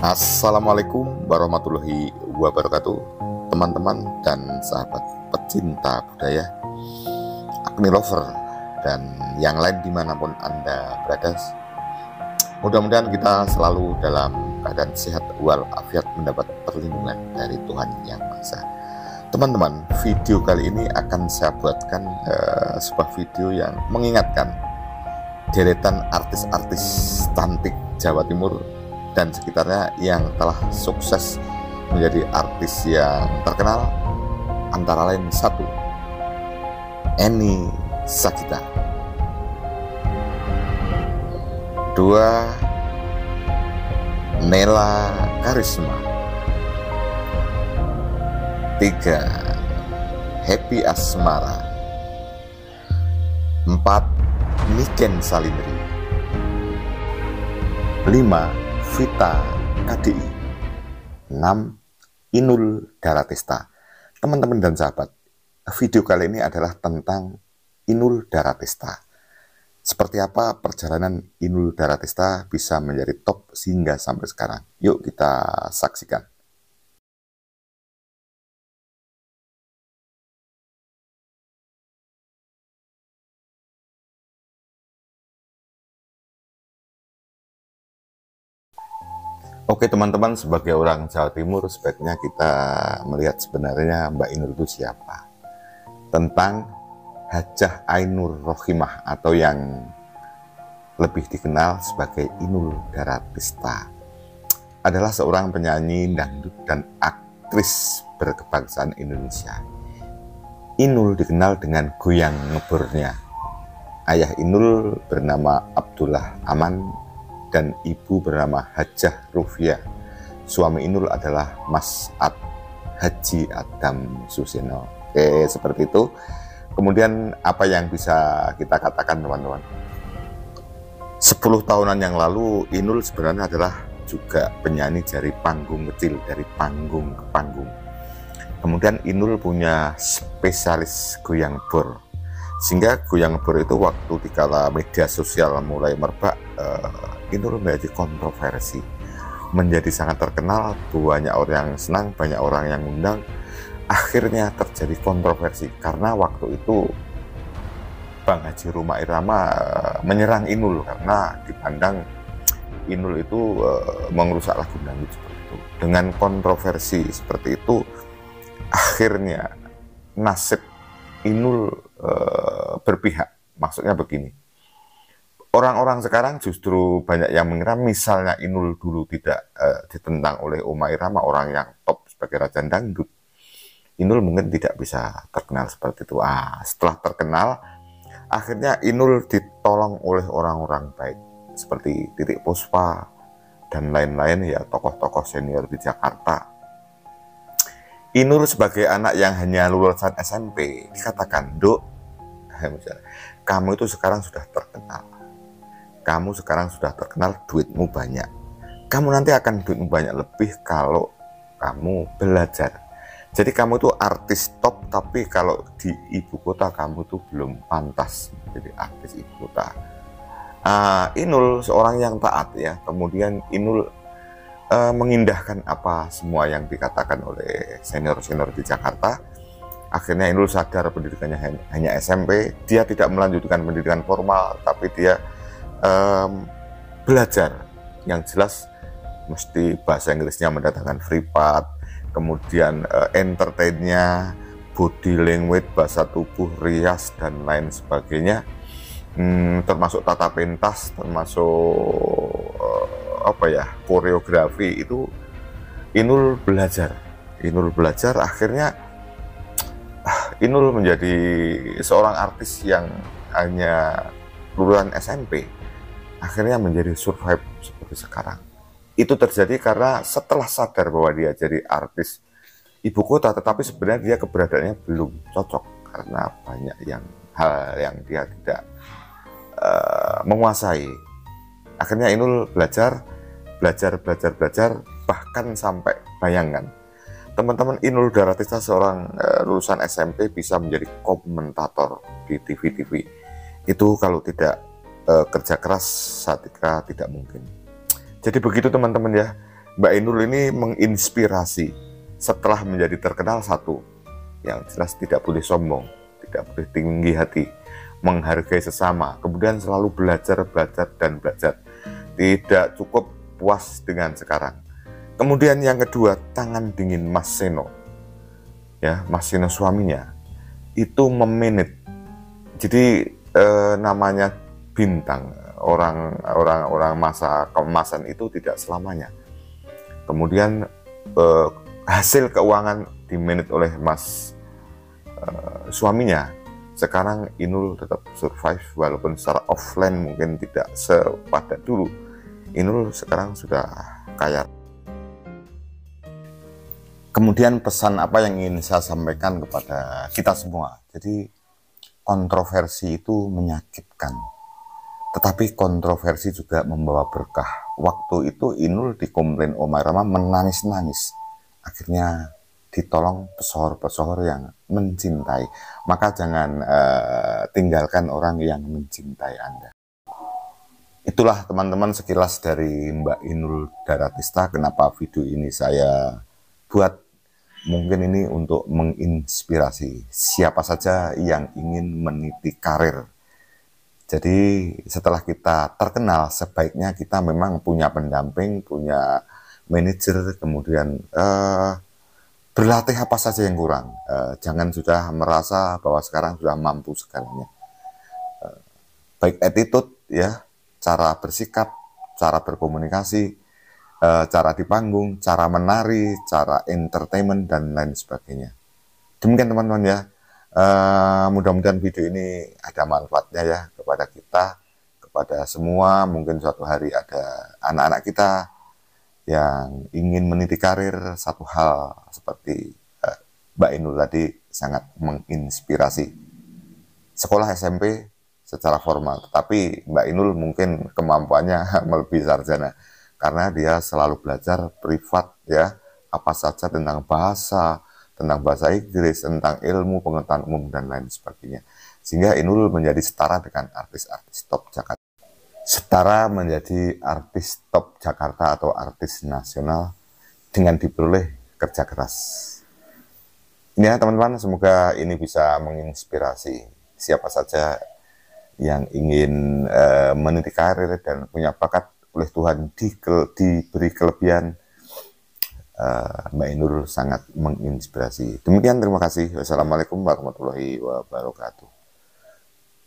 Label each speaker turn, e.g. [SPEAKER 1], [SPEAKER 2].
[SPEAKER 1] Assalamualaikum warahmatullahi wabarakatuh, teman-teman dan sahabat pecinta budaya, Agni Lover, dan yang lain dimanapun Anda berada. Mudah-mudahan kita selalu dalam keadaan sehat walafiat, mendapat perlindungan dari Tuhan Yang Maha Esa. Teman-teman, video kali ini akan saya buatkan sebuah video yang mengingatkan deretan artis-artis cantik Jawa Timur dan sekitarnya yang telah sukses menjadi artis yang terkenal, antara lain satu, Eni Sakita, dua, Nela Karisma, tiga, Happy Asmara, empat, Niken Salindri, lima, Vita KDI, 6, Inul Daratista. Teman-teman dan sahabat, video kali ini adalah tentang Inul Daratista. Seperti apa perjalanan Inul Daratista bisa menjadi top sehingga sampai sekarang? Yuk kita saksikan. Oke teman-teman, sebagai orang Jawa Timur sebaiknya kita melihat sebenarnya Mbak Inul itu siapa. Tentang Hajah Ainur Rohimah atau yang lebih dikenal sebagai Inul Daratista, adalah seorang penyanyi dangdut dan aktris berkebangsaan Indonesia. Inul dikenal dengan goyang ngebornya. Ayah Inul bernama Abdullah Aman dan ibu bernama Hajah Rufiah. Suami Inul adalah Mas Haji Adam Suseno. Oke, seperti itu. Kemudian apa yang bisa kita katakan teman-teman? 10 tahunan yang lalu Inul sebenarnya adalah juga penyanyi dari panggung kecil, dari panggung ke panggung. Kemudian Inul punya spesialis goyang bor. Sehingga goyang bor itu waktu dikala media sosial mulai merebak, Inul menjadi kontroversi, menjadi sangat terkenal, banyak orang yang senang, banyak orang yang undang. Akhirnya terjadi kontroversi karena waktu itu Bang Haji Roma Irama menyerang Inul karena dipandang Inul itu merusak lagu dangdut seperti itu. Dengan kontroversi seperti itu, akhirnya nasib Inul berpihak. Maksudnya begini, orang-orang sekarang justru banyak yang mengira misalnya Inul dulu tidak ditentang oleh Oma Irama, orang yang top sebagai raja dangdut, Inul mungkin tidak bisa terkenal seperti itu. Setelah terkenal, akhirnya Inul ditolong oleh orang-orang baik seperti Titik Puspa dan lain-lain, ya tokoh-tokoh senior di Jakarta. Inul sebagai anak yang hanya lulusan SMP dikatakan, "Duk, kamu itu sekarang sudah terkenal. Kamu sekarang sudah terkenal, duitmu banyak. Kamu nanti akan duitmu banyak lebih kalau kamu belajar. Jadi kamu itu artis top, tapi kalau di ibu kota kamu tuh belum pantas menjadi artis ibu kota." Inul seorang yang taat ya. Kemudian Inul mengindahkan apa semua yang dikatakan oleh senior-senior di Jakarta. Akhirnya Inul sadar pendidikannya hanya SMP. Dia tidak melanjutkan pendidikan formal, tapi dia belajar. Yang jelas mesti bahasa Inggrisnya mendatangkan free part, kemudian entertainnya, body language, bahasa tubuh, rias, dan lain sebagainya, termasuk tata pentas, termasuk koreografi. Itu Inul belajar. Akhirnya Inul menjadi seorang artis yang hanya lulusan SMP, akhirnya menjadi survive seperti sekarang. Itu terjadi karena setelah sadar bahwa dia jadi artis ibu kota, tetapi sebenarnya dia keberadaannya belum cocok karena banyak hal yang dia tidak menguasai. Akhirnya Inul belajar, bahkan sampai, bayangkan teman-teman, Inul Daratista seorang lulusan SMP bisa menjadi komentator di TV-TV. Itu kalau tidak kerja keras, saya kira tidak mungkin. Jadi begitu teman-teman ya. Mbak Ainul ini menginspirasi. Setelah menjadi terkenal, satu, yang jelas tidak boleh sombong, tidak boleh tinggi hati, menghargai sesama, kemudian selalu belajar, dan belajar. Tidak cukup puas dengan sekarang. Kemudian yang kedua, tangan dingin Mas Seno. Ya, Mas Seno suaminya itu memanage. Jadi namanya bintang, orang masa keemasan itu tidak selamanya. Kemudian hasil keuangan dimanage oleh Mas suaminya. Sekarang Inul tetap survive walaupun secara offline mungkin tidak sepadat dulu. Inul sekarang sudah kaya. Kemudian pesan apa yang ingin saya sampaikan kepada kita semua. Jadi kontroversi itu menyakitkan, tetapi kontroversi juga membawa berkah. Waktu itu Inul dikomplain Omah Rama menangis-nangis. Akhirnya ditolong pesohor-pesohor yang mencintai. Maka jangan tinggalkan orang yang mencintai Anda. Itulah teman-teman sekilas dari Mbak Inul Daratista. Kenapa video ini saya buat? Mungkin ini untuk menginspirasi siapa saja yang ingin meniti karir. Jadi setelah kita terkenal, sebaiknya kita memang punya pendamping, punya manajer, kemudian berlatih apa saja yang kurang. Jangan sudah merasa bahwa sekarang sudah mampu segalanya. Baik attitude, ya, cara bersikap, cara berkomunikasi, cara di panggung, cara menari, cara entertainment, dan lain sebagainya. Demikian teman-teman ya. Mudah-mudahan video ini ada manfaatnya ya kepada kita, kepada semua. Mungkin suatu hari ada anak-anak kita yang ingin meniti karir. Satu hal seperti Mbak Inul tadi sangat menginspirasi. Sekolah SMP secara formal, tetapi Mbak Inul mungkin kemampuannya melebihi sarjana karena dia selalu belajar privat ya, apa saja tentang bahasa Inggris, tentang ilmu pengetahuan umum, dan lain sebagainya. Sehingga Inul menjadi setara dengan artis-artis top Jakarta. Setara menjadi artis top Jakarta atau artis nasional dengan diperoleh kerja keras. Ini ya teman-teman, semoga ini bisa menginspirasi siapa saja yang ingin meniti karir dan punya bakat oleh Tuhan diberi kelebihan. Mbak Inul sangat menginspirasi. Demikian, terima kasih. Wassalamualaikum warahmatullahi wabarakatuh.